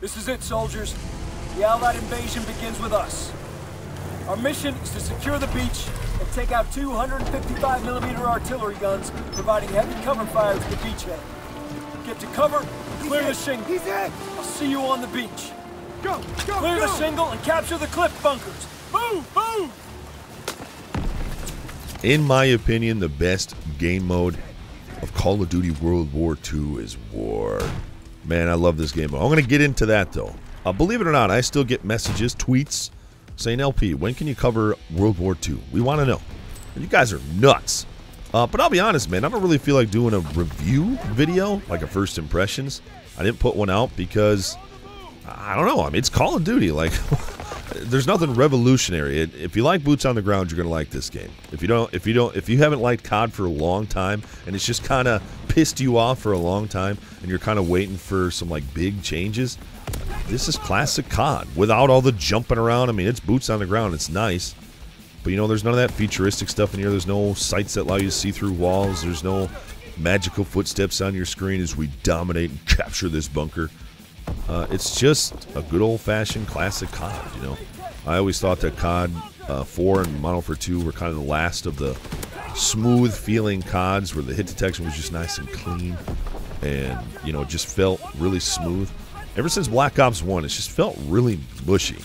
This is it, soldiers. The Allied invasion begins with us. Our mission is to secure the beach and take out 255mm artillery guns, providing heavy cover fire to the beachhead. Get to cover, clear the shingle. He's hit! I'll see you on the beach. Go! Go! Clear go! the shingle and capture the cliff bunkers. Move! Move! In my opinion, the best game mode of Call of Duty World War II is War. Man, I love this game mode. I'm going to get into that, though. Believe it or not, I still get messages, tweets, saying, LP, when can you cover World War II? We want to know. You guys are nuts. But I'll be honest, man, I don't really feel like doing a review video, like a first impressions. I didn't put one out because, I don't know, I mean, it's Call of Duty. Like, there's nothing revolutionary. If you like boots on the ground, you're gonna like this game. If you haven't liked COD for a long time, and it's just kind of pissed you off for a long time, and you're kind of waiting for some like big changes, this is classic COD without all the jumping around. I mean, it's boots on the ground. It's nice, but you know, there's none of that futuristic stuff in here. There's no sights that allow you to see through walls. There's no magical footsteps on your screen as we dominate and capture this bunker. It's just a good old-fashioned classic COD, you know. I always thought that COD 4 and Modern Warfare 2 were kind of the last of the smooth-feeling CODs where the hit detection was just nice and clean and, you know, it just felt really smooth. Ever since Black Ops 1, it's just felt really mushy.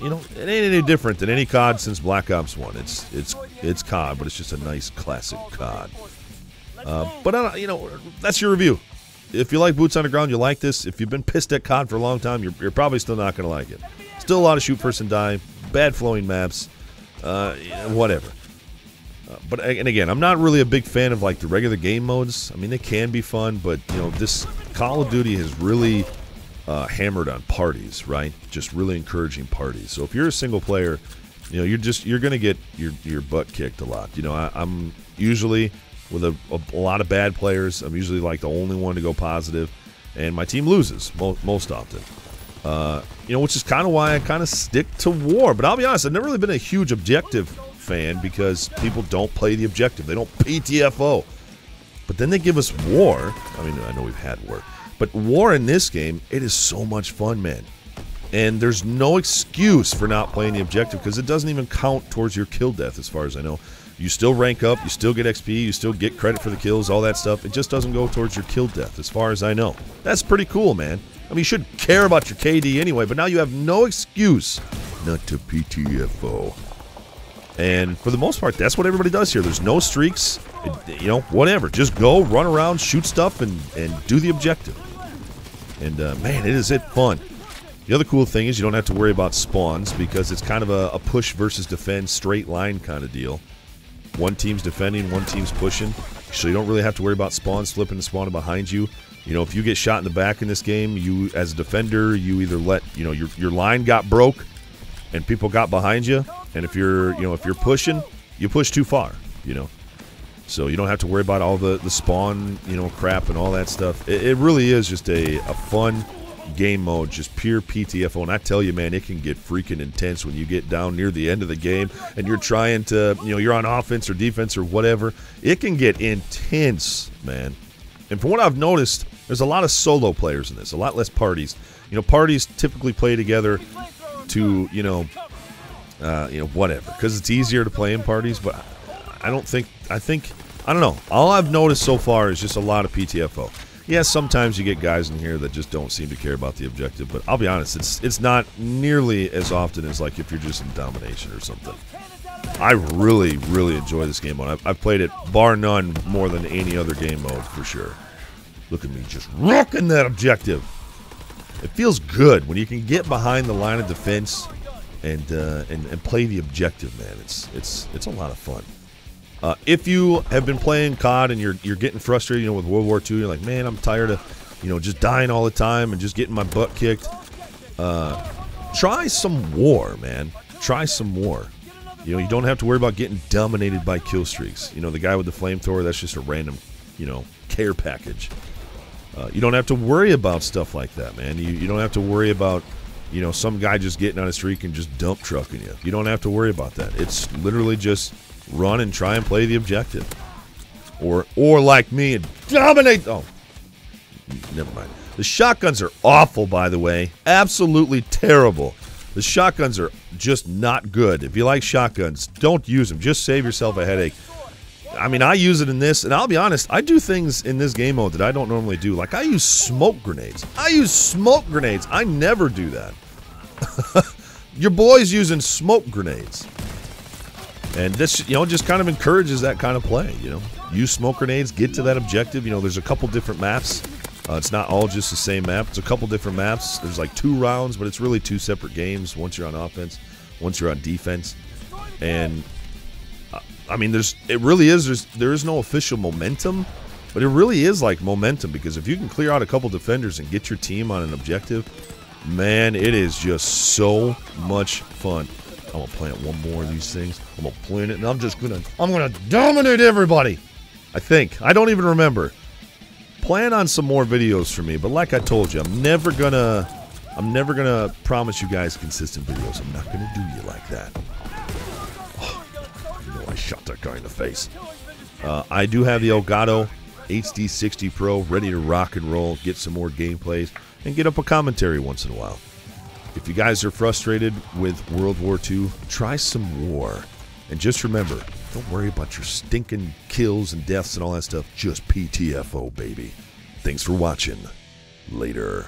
You know, it ain't any different than any COD since Black Ops 1. It's COD, but it's just a nice classic COD. But, you know, that's your review. If you like boots on the ground, you like this. If you've been pissed at COD for a long time, you're probably still not going to like it. Still a lot of shoot first and die, bad flowing maps, whatever. And again, I'm not really a big fan of like the regular game modes. I mean, they can be fun, but you know, this Call of Duty has really hammered on parties, right? Just really encouraging parties. So if you're a single player, you know, you're going to get your butt kicked a lot. You know, I'm usually with a lot of bad players. I'm usually like the only one to go positive, and my team loses most often. You know, which is kind of why I kind of stick to War. But I'll be honest, I've never really been a huge objective fan because people don't play the objective. They don't PTFO. But then they give us War. I mean, I know we've had War, but War in this game, it is so much fun, man. And there's no excuse for not playing the objective because it doesn't even count towards your kill death, as far as I know. You still rank up, you still get XP, you still get credit for the kills, all that stuff. It just doesn't go towards your kill death, as far as I know. That's pretty cool, man. I mean, you should care about your KD anyway, but now you have no excuse not to PTFO. And for the most part, that's what everybody does here. There's no streaks, you know, whatever. Just go, run around, shoot stuff, and do the objective. And, man, is it fun. The other cool thing is you don't have to worry about spawns because it's kind of a push versus defend straight line kind of deal. One team's defending, one team's pushing, so you don't really have to worry about spawns flipping and spawning behind you. You know, if you get shot in the back in this game, you, as a defender, you either let, you know, your line got broke and people got behind you, and if you're, you know, if you're pushing, you push too far, you know. So you don't have to worry about all the spawn, you know, crap and all that stuff. It really is just a fun game mode, just pure PTFO. And I tell you, man, it can get freaking intense when you get down near the end of the game and you're trying to, you know, you're on offense or defense or whatever. It can get intense, man. And from what I've noticed, there's a lot of solo players in this, a lot less parties. You know, parties typically play together to, you know, whatever, because it's easier to play in parties. But I don't know. All I've noticed so far is just a lot of PTFO. Yeah, sometimes you get guys in here that just don't seem to care about the objective, but I'll be honest, it's not nearly as often as like if you're just in domination or something. I really, really enjoy this game mode. I've played it, bar none, more than any other game mode for sure. Look at me just rocking that objective. It feels good when you can get behind the line of defense and play the objective, man. It's a lot of fun. If you have been playing COD and you're getting frustrated, you know, with World War II, you're like, man, I'm tired of, you know, just dying all the time and just getting my butt kicked. Try some War, man. Try some War. You know, you don't have to worry about getting dominated by kill streaks. You know, the guy with the flamethrower, that's just a random, you know, care package. You don't have to worry about stuff like that, man. You don't have to worry about, you know, some guy just getting on a streak and just dump trucking you. You don't have to worry about that. It's literally just run and try and play the objective. Or like me and dominate. Oh, never mind. The shotguns are awful, by the way. Absolutely terrible. The shotguns are just not good. If you like shotguns, don't use them. Just save yourself a headache. I mean, I use it in this, and I'll be honest, I do things in this game mode that I don't normally do. Like, I use smoke grenades. I never do that. Your boy's using smoke grenades. And this, just kind of encourages that kind of play, Use smoke grenades, get to that objective. There's a couple different maps. It's not all just the same map. It's a couple different maps. There's like 2 rounds, but it's really 2 separate games. Once you're on offense, once you're on defense. And, I mean, there is no official momentum, but it really is like momentum, because if you can clear out a couple defenders and get your team on an objective, man, it is just so much fun. I'm going to plant one more of these things. I'm going to plant it, and I'm going to dominate everybody. I think. I don't even remember. Plan on some more videos for me, but like I told you, I'm never gonna promise you guys consistent videos. I'm not gonna do you like that. Oh, I shot that guy in the face. I do have the Elgato HD60 Pro ready to rock and roll, get some more gameplays, and get up a commentary once in a while. If you guys are frustrated with World War II, try some war. And just remember, don't worry about your stinking kills and deaths and all that stuff. Just PTFO, baby. Thanks for watching. Later.